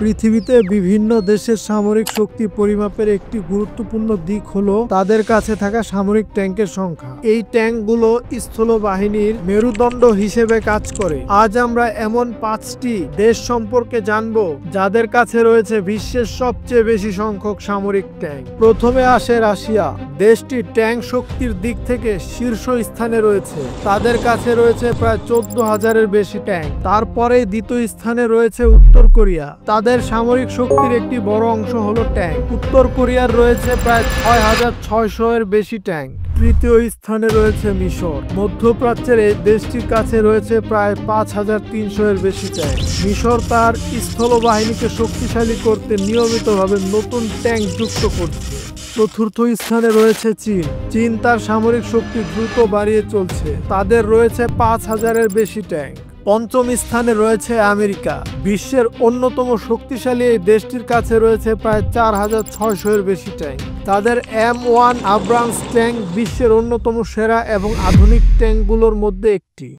পৃথিবীতে বিভিন্ন দেশের সামরিক শক্তি পরিমাপের একটি গুরুত্বপূর্ণ দিক হলো তাদের কাছে থাকা সামরিক ট্যাঙ্কের সংখ্যা। এই ট্যাঙ্কগুলো স্থল বাহিনীর মেরুদণ্ড হিসেবে কাজ করে। আজ আমরা এমন 5টি দেশ সম্পর্কে জানব যাদের কাছে রয়েছে বিশ্বের সবচেয়ে বেশি সংখ্যক সামরিক ট্যাঙ্ক। প্রথমে আসে রাশিয়া। দেশটি ট্যাঙ্ক শক্তির দিক থেকে শীর্ষ স্থানে রয়েছে। তাদের কাছে রয়েছে প্রায় 14,000-এর বেশি ট্যাঙ্ক। তারপরে দ্বিতীয় স্থানে রয়েছে উত্তর কোরিয়া। তাদের সামরিক শক্তির একটি বড় অংশ হলো ট্যাঙ্ক। উত্তর কোরিয়ার রয়েছে প্রায় 6,600-এর বেশি ট্যাঙ্ক। তৃতীয় স্থানে রয়েছে মিশর। মধ্যপ্রাচ্যের এই দেশটির কাছে রয়েছে প্রায় 5,300-এর বেশি ট্যাঙ্ক। মিশর তার স্থলবাহিনীকে শক্তিশালী করতে নিয়মিতভাবে নতুন ট্যাঙ্ক যুক্ত করছে। চতুর্থ স্থানে রয়েছে চীন। চীন তার সামরিক শক্তি দ্রুত বাড়িয়ে চলছে। তাদের রয়েছে 5,000-এর বেশি ট্যাঙ্ক। পঞ্চম স্থানে রয়েছে আমেরিকা। বিশ্বের অন্যতম শক্তিশালী এই দেশটির কাছে রয়েছে প্রায় 4,600-এর বেশি ট্যাঙ্ক। তাদের M1 আব্রামস ট্যাঙ্ক বিশ্বের অন্যতম সেরা এবং আধুনিক ট্যাঙ্কগুলোর মধ্যে একটি।